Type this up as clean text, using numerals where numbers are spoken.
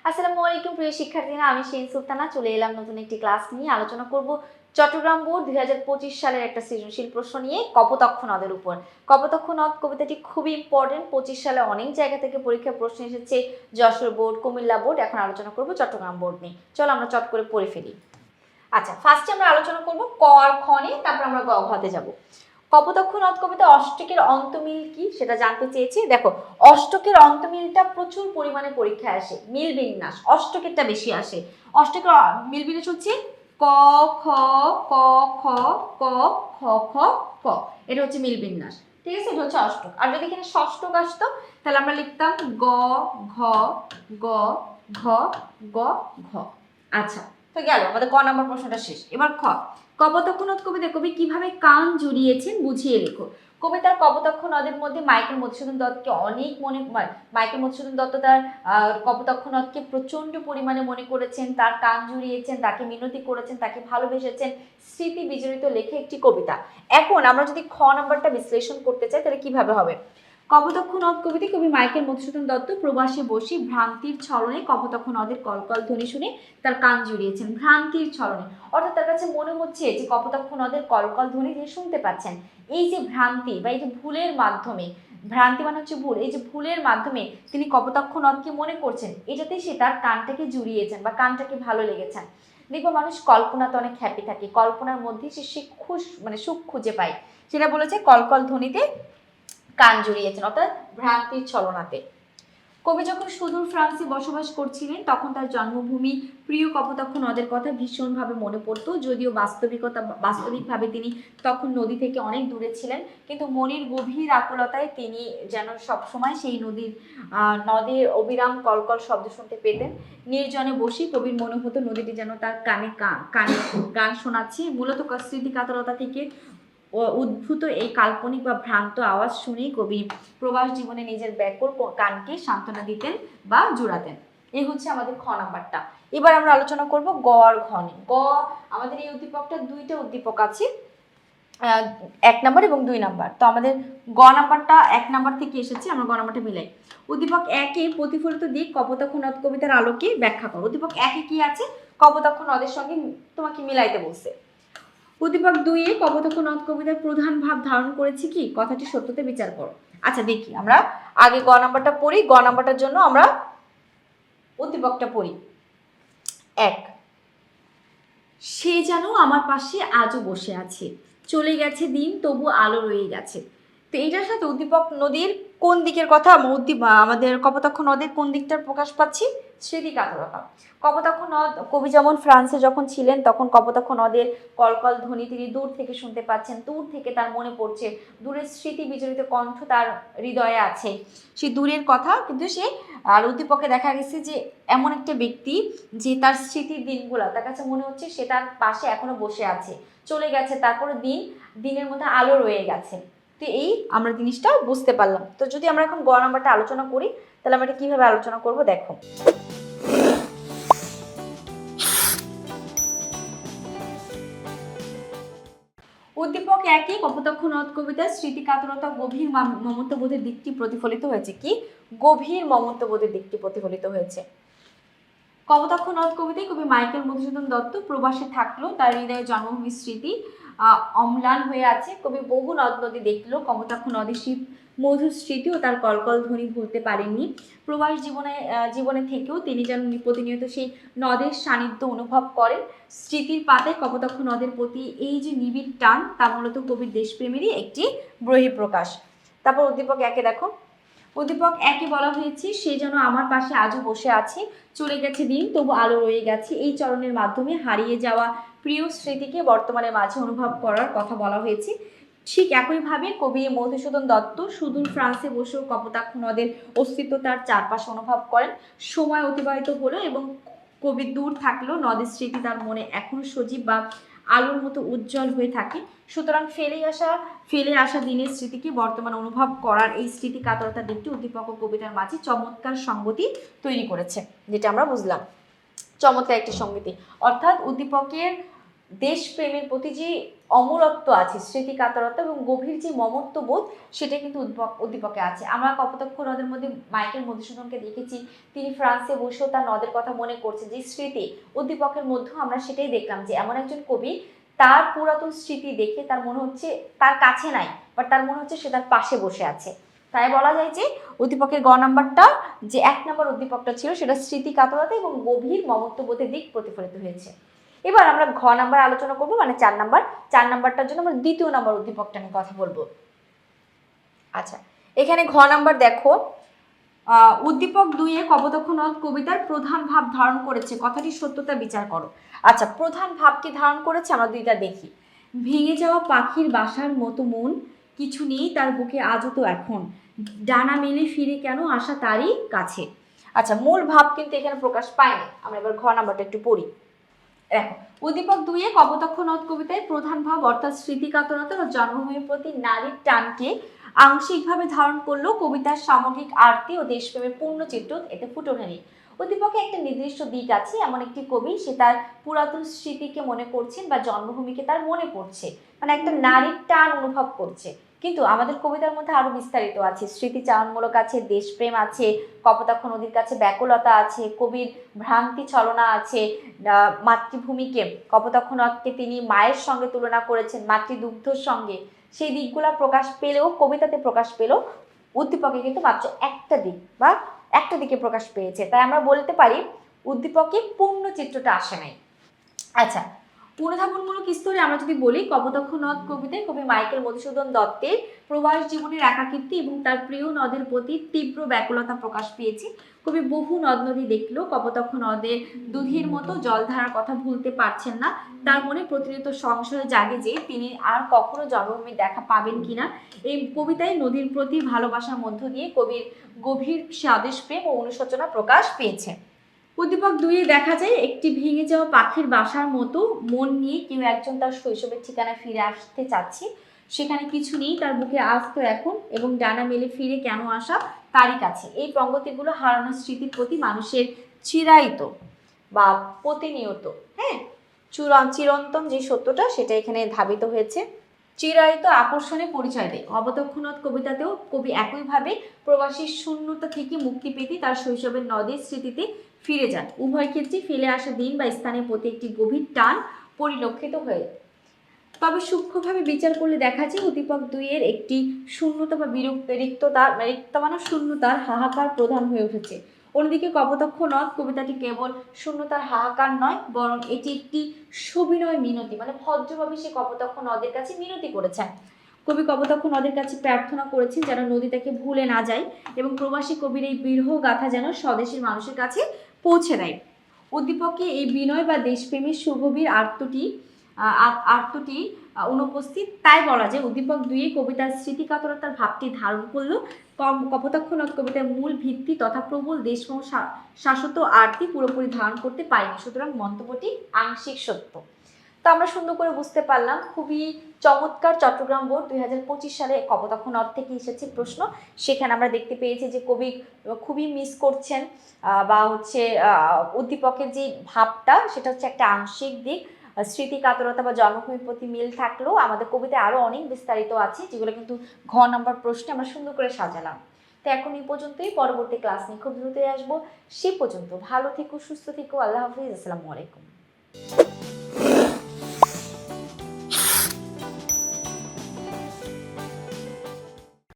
আসসালামু আলাইকুম প্রিয় শিক্ষার্থীরা, আমি শিন সুলতানা চলে এলাম নতুন একটি ক্লাস নিয়ে। আলোচনা করব চট্টগ্রাম বোর্ড 2025 সালের একটা সৃজনশীল প্রশ্ন নিয়ে, কপোতাক্ষ নদের উপর। কপোতাক্ষ নদ কবিতাটি খুবই ইম্পর্টেন্ট। 25 সালে অনেক জায়গা থেকে পরীক্ষা প্রশ্ন এসেছে, যশোর বোর্ড, কুমিল্লা বোর্ড। এখন আলোচনা করব চট্টগ্রাম বোর্ড নিয়ে। চলো আমরা চট করে পড়ে ফেলি। আচ্ছা, ফার্স্টে আমরা আলোচনা করব ক আর খ নিয়ে, তারপর আমরা গ ঘতে যাব। কপোতাক্ষ নদ কবিতা অষ্টকের অন্তমিল কি সেটা জানতে চেয়েছি। দেখো, অষ্টকের অন্তমিলটা প্রচুর পরিমাণে পরীক্ষায় আসে। মিল বিন্যাস অষ্টকেরটা বেশি আসে। অষ্টকের মিল বিন্যাস হচ্ছে ক খ ক খ ক খ খ ক, এটা হচ্ছে মিল বিন্যাস। ঠিক আছে, এটা হচ্ছে অষ্টক। আর যদি এখানে ষষ্ঠক আসতো তাহলে আমরা লিখতাম গ ঘ গ ঘ গ ঘ। আচ্ছা, তো গেল আমাদের ক নাম্বার প্রশ্নটা শেষ। এবার খ, কপোতাক্ষ নদ কবিতায় কবি কিভাবে কান জুড়িয়েছেন বুঝিয়ে লেখো। কবিতার কপোতাক্ষ নদের মধ্যে মাইকেল মধুসূদন দত্তকে অনেক মাইকেল মধুসূদন দত্ত তার কপোতাক্ষ নদকে প্রচন্ড পরিমাণে মনে করেছেন, তার কান জুড়িয়েছেন, তাকে মিনতি করেছেন, তাকে ভালোবেসেছেন। স্মৃতি বিজড়িত লেখে একটি কবিতা। এখন আমরা যদি খ নাম্বারটা বিশ্লেষণ করতে চাই তাহলে কিভাবে হবে? কপোতাক্ষ নদ কবিতায় কবি মাইকেল মধুসূদন দত্ত প্রবাসে বসে ভ্রান্তির ছলনে কপোতাক্ষ নদের কলকল ধ্বনি শুনে তার কান জুড়িয়েছেন। ভ্রান্তির ছলনে অর্থাৎ তার কাছে মনে হচ্ছে যে কপোতাক্ষ নদের কলকল ধ্বনি তিনি শুনতে পাচ্ছেন। এই যে ভ্রান্তি বা এই যে ভুলের মাধ্যমে, ভ্রান্তি মানে হচ্ছে ভুল, এই যে ভুলের মাধ্যমে তিনি কপোতাক্ষ নদকে মনে করছেন, এটাতেই সে তার কানটাকে জুড়িয়েছেন বা কানটাকে ভালো লেগেছেন। দেখবো মানুষ কল্পনাতে অনেক হ্যাপি থাকে, কল্পনার মধ্যে সে সুখ খুঁজে পায়। সেটা বলেছে কলকল ধ্বনিতে কান জুড়িয়েছেন, অর্থাৎ ভ্রান্তির ছলনাতে। কবি যখন সুদূর ফ্রান্সে বসবাস করছিলেন তখন তার জন্মভূমি প্রিয় কপোতাক্ষ নদের কথা ভীষণভাবে মনে পড়তো। যদিও বাস্তবিকভাবে তিনি তখন নদী থেকে অনেক দূরে ছিলেন, কিন্তু মনের গভীর আকুলতায় তিনি যেন সবসময় সেই নদের অবিরাম কলকল শব্দ শুনতে পেতেন। নির্জনে বসে কবির মনে হতো নদীটি যেন তার কানে কানে গান শোনাচ্ছে। মূলত স্মৃতিকাতরতা থেকে উদ্ভূত এই কাল্পনিক বা ভ্রান্ত আওয়াজ শুনেই কবি প্রবাস জীবনে নিজের ব্যাকুল কানকে সান্ত্বনা দিতেন বা জোড়াতেন। এই হচ্ছে আমাদের খ নাম্বারটা। এবার আমরা আলোচনা করব গ আর ঘ নিয়ে। গ, আমাদের এই উদ্দীপকটা দুইটা উদ্দীপক আছে, 1 নাম্বার এবং 2 নাম্বার। তো আমাদের গ নাম্বারটা 1 নাম্বার থেকে এসেছে, আমরা গ নাম্বারটা মিলাই। উদ্দীপক 1-এ প্রতিফলিত দিক কপোতাক্ষ নদ কবিতার আলোকে ব্যাখ্যা করো। উদ্দীপক 1-এ কি আছে? কপোতাক্ষ নদের সঙ্গে তোমাকে মিলাইতে বলছে। উদ্দীপক 2-এ কপোতাক্ষ নদ কবিতার প্রধান ভাব ধারণ করেছে কি? কথাটি সত্যতে বিচার করো। আচ্ছা দেখি, আমরা আগে গ নাম্বারটা পড়ি। গ নাম্বারটার জন্য আমরা উদ্দীপকটা পড়ি। 1, সে যেন আমার পাশে আজও বসে আছে, চলে গেছে দিন তবু আলো রয়ে গেছে। তো এইটার সাথে উদ্দীপক নদীর কোন দিকের কথা, আমাদের কপোতাক্ষ নদের কোন দিকটার প্রকাশ পাচ্ছি? স্মৃতিকাতরতা। কপোতাক্ষ নদ, কবি যেমন ফ্রান্সে যখন ছিলেন তখন কপোতাক্ষ নদের কলকল ধ্বনি তিনি দূর থেকে শুনতে পাচ্ছেন, দূর থেকে তার মনে পড়ছে, দূরের স্মৃতি বিজড়িত কণ্ঠ তার হৃদয়ে আছে, সেই দূরের কথা। কিন্তু সে আর উদ্দীপকে দেখা গেছে যে এমন একটা ব্যক্তি যে তার স্মৃতির দিনগুলো তার কাছে মনে হচ্ছে সে তার পাশে এখনো বসে আছে, চলে গেছে, তারপরে দিনের মধ্যে আলো রয়ে গেছে। তো এই আমরা জিনিসটা বুঝতে পারলাম। তো যদি আমরা এখন গ নাম্বারটা আলোচনা করি তাহলে আমরা এটা কিভাবে আলোচনা করব দেখো। উদ্দীপক 1-এ কপোতাক্ষ নদ কবিতার স্মৃতিকাতরতা গভীর মমত্ববোধের দিকটি প্রতিফলিত হয়েছে। কি? গভীর মমত্ববোধের দিকটি প্রতিফলিত হয়েছে। কপোতাক্ষ নদ কবিতায় কবি মাইকেল মধুসূদন দত্ত প্রবাসে থাকলেও তার হৃদয়ে জন্মভূমির স্মৃতি অম্লান হয়ে আছে। কবি বহু নদ নদী দেখলেও কপোতাক্ষ নদীর মধুর স্মৃতি ও তার কলকল ধ্বনি ভুলতে পারেননি। প্রবাস জীবনে থেকেও তিনি যেন প্রতিনিয়ত সেই নদের সান্নিধ্য অনুভব করেন। স্মৃতির পাতায় কপোতাক্ষ নদের প্রতি এই যে নিবিড় টান, তা মূলত কবির দেশপ্রেমেরই একটি বহিঃপ্রকাশ। তারপর উদ্দীপক 1-এ দেখো। উদ্দীপক 1-এ বলা হয়েছে সে যেন আমার পাশে আজও বসে আছে, চলে গেছে দিন তবু আলো রয়ে গেছে। এই চরণের মাধ্যমে হারিয়ে যাওয়া প্রিয় স্মৃতিকে বর্তমানে মাঝে অনুভব করার কথা বলা হয়েছে। ঠিক একইভাবে কবি মধুসূদন দত্ত সুদূর ফ্রান্সে বসেও কপোতাক্ষ নদের অস্তিত্ব তার চারপাশে অনুভব করেন। সময় অতিবাহিত হলো এবং কবি দূর থাকলেও নদের স্মৃতি তার মনে এখনো সজীব বা আলোর মতো উজ্জ্বল হয়ে থাকে। সুতরাং ফেলে আসা দিনের স্মৃতিকে বর্তমান অনুভব করার এই স্মৃতি কাতরতার দিকটি উদ্দীপক ও কবিতার মাঝে চমৎকার সংগতি তৈরি করেছে, যেটা আমরা বুঝলাম। চমৎকার একটি সংগতি, অর্থাৎ উদ্দীপকের দেশপ্রেমের প্রতি যে অমরত্ব আছে, স্মৃতিকাতরতা এবং গভীর যে মমত্ববোধ সেটা কিন্তু উদ্দীপকে আছে। আমরা কপোতাক্ষ নদের মধ্যে মাইকেল মধুসূদনকে দেখেছি, তিনি ফ্রান্সে বসেও তার নদের কথা মনে করছে, যে স্মৃতি উদ্দীপকের মধ্যেও আমরা সেটাই দেখলাম যে এমন একজন কবি, তার পুরাতন স্মৃতি দেখে তার মনে হচ্ছে তার কাছে নাই, বাট তার মনে হচ্ছে সে তার পাশে বসে আছে। তাই বলা যায় যে উদ্দীপকের গ নাম্বারটা, যে 1 নম্বর উদ্দীপকটা ছিল, সেটা স্মৃতিকাতরতা এবং গভীর মমত্ববোধের দিক প্রতিফলিত হয়েছে। এবার আমরা ঘ নাম্বার আলোচনা করবো, মানে 4 নাম্বার। 4 নাম্বারটার জন্য আমরা দ্বিতীয় নাম্বার উদ্দীপকটা নিয়ে কথা বলবো। আচ্ছা, এখানে ঘ নাম্বার দেখো, উদ্দীপক 2-এ কপোতাক্ষ নদ কবিতার প্রধান ভাব ধারণ করেছে, কথাটি সত্যতা বিচার করো। আচ্ছা, প্রধান ভাবটি ধারণ করেছে, আমরা দুইটা দেখি। ভেঙে যাওয়া পাখির বাসার মতো মন, কিছু নেই তার বুকে আজও তো এখন, ডানা মেলে ফিরে কেন আসা তারই কাছে। আচ্ছা, মূল ভাব কিন্তু এখানে প্রকাশ পায়নি। আমরা এবার ঘ নাম্বারটা একটু পড়ি। দেখো, উদ্দীপক 2-এ কপোতাক্ষ নদ কবিতায় প্রধান ভাব অর্থাৎ স্মৃতিকাতরতা ও জন্মভূমির প্রতি নারীর টানকে আংশিকভাবে ধারণ করলেও কবিতার সামগ্রিক আরতি ও দেশপ্রেমের পূর্ণ চিত্র এতে ফুটে ওঠেনি। উদ্দীপকে একটা নির্দিষ্ট দিক আছে, এমন একটি কবি, সে তার পুরাতন স্মৃতিকে মনে করছেন বা জন্মভূমিকে তার মনে পড়ছে, মানে একটা নারীর টান অনুভব করছে। কিন্তু আমাদের কবিতার মধ্যে আরো বিস্তারিত আছে, স্মৃতিচারণমূলক আছে, দেশপ্রেম আছে, কপোতাক্ষ নদীর কাছে ব্যাকুলতা আছে, কবির ভ্রান্তি ছলনা আছে, মাতৃভূমিকে, কপোতাক্ষ নদকে তিনি মায়ের সঙ্গে তুলনা করেছেন, মাতৃদুগ্ধর সঙ্গে। সেই দিকগুলা প্রকাশ পেলেও, কবিতাতে প্রকাশ পেলেও, উদ্দীপকে কিন্তু মাত্র একটা দিক বা একটা দিকে প্রকাশ পেয়েছে। তাই আমরা বলতে পারি উদ্দীপকে পূর্ণ চিত্রটা আসে নাই। আচ্ছা, অনুধাবনমূলক স্তরে আমরা যদি বলি, কপোতাক্ষ নদ কবিতায় কবি মাইকেল মধুসূদন দত্তের প্রবাস জীবনের একাকিত্ব এবং তার প্রিয় নদের প্রতি তীব্র ব্যাকুলতা প্রকাশ পেয়েছে। কবি বহু নদ নদী দেখলেও কপোতাক্ষ নদের দুধির মতো জলধারার কথা ভুলতে পারছেন না। তার মনে প্রতিনিয়ত সংশয় জাগে যে তিনি আর কখনো জন্মভূমির দেখা পাবেন কিনা। এই কবিতায় নদীর প্রতি ভালোবাসার মধ্য দিয়ে কবির গভীর স্বাদেশ প্রেম ও অনুশোচনা প্রকাশ পেয়েছে। উদ্দীপক 2-এ দেখা যায় একটি ভেঙে যাওয়া পাখির বাসার মতো মন নিয়ে কেউ একজন তার শৈশবের ঠিকানায় ফিরে আসতে চাচ্ছে, সেখানে কিছু নেই তার বুকে আজ তো এখন, এবং ডানা মেলে ফিরে কেন আসা তারই কাছে। এই পঙ্গতিগুলো হারানো স্মৃতির প্রতি মানুষের চিরায়িত বা প্রতিনিয়ত, হ্যাঁ, চিরন্তন যে সত্যটা সেটা এখানে ধাবিত হয়েছে। চিরায়িত আকর্ষণে পরিচয় দেয়। কপোতাক্ষ নদ কবিতাতেও কবি একইভাবে প্রবাসীর শূন্যতা থেকে মুক্তি পেতে তার শৈশবের নদের স্মৃতিতে ফিরে যান। উভয় ক্ষেত্রে ফেলে আসা দিন বা স্থানের প্রতি একটি গভীর টান পরিলক্ষিত হয়ে। তবে সূক্ষ্মভাবে বিচার করলে দেখা যায় উদ্দীপক 2-এর একটি শূন্যতা বা রিক্ততা মানে শূন্যতার হাহাকার প্রধান হয়ে উঠেছে। অন্যদিকে কপোতাক্ষ নদ কবিতাটি কেবল শূন্যতার হাহাকার নয়, বরং এটি একটি সবিনয় মিনতি, মানে ভদ্রভাবে সে কপোতাক্ষ নদের কাছে মিনতি করেছেন। কবি কপোতাক্ষ নদের কাছে প্রার্থনা করেছেন যেন নদী তাকে ভুলে না যায়, এবং প্রবাসী কবির এই বিরহ গাথা যেন স্বদেশের মানুষের কাছে পৌঁছে দেয়। উদ্দীপকে এই বিনয় বা দেশপ্রেমের সুগভীর আর্তটি অনুপস্থিত। তাই বলা যায় উদ্দীপক 2-এ কবিতার স্মৃতিকাতরতার ভাবটি ধারণ করলেও কপোতাক্ষ নদ কবিতার মূল ভিত্তি তথা প্রবল দেশপ্রেম শাশ্বত আরতি পুরোপুরি ধারণ করতে পারেনি। সুতরাং মন্তব্যটি আংশিক সত্য। তো আমরা সুন্দর করে বুঝতে পারলাম, খুবই চমৎকার। চট্টগ্রাম বোর্ড 2025 সালে কপোতাক্ষ নদ থেকে এসেছে প্রশ্ন। সেখানে আমরা দেখতে পেয়েছি যে কবি খুবই মিস করছেন বা হচ্ছে উদ্দীপকের যে ভাবটা সেটা হচ্ছে একটা আংশিক দিক, স্মৃতিকাতরতা বা জন্মভূমির প্রতি মিল থাকলেও আমাদের কবিতায় আরো অনেক বিস্তারিত আছে, যেগুলো কিন্তু ঘ নাম্বার প্রশ্নে আমরা সুন্দর করে সাজালাম। তো এখন এই পর্যন্তই, পরবর্তী ক্লাস নিয়ে খুব দ্রুতই আসবো। সে পর্যন্ত ভালো থেকো, সুস্থ থেকো, আল্লাহ হাফিজ, আসসালামু আলাইকুম।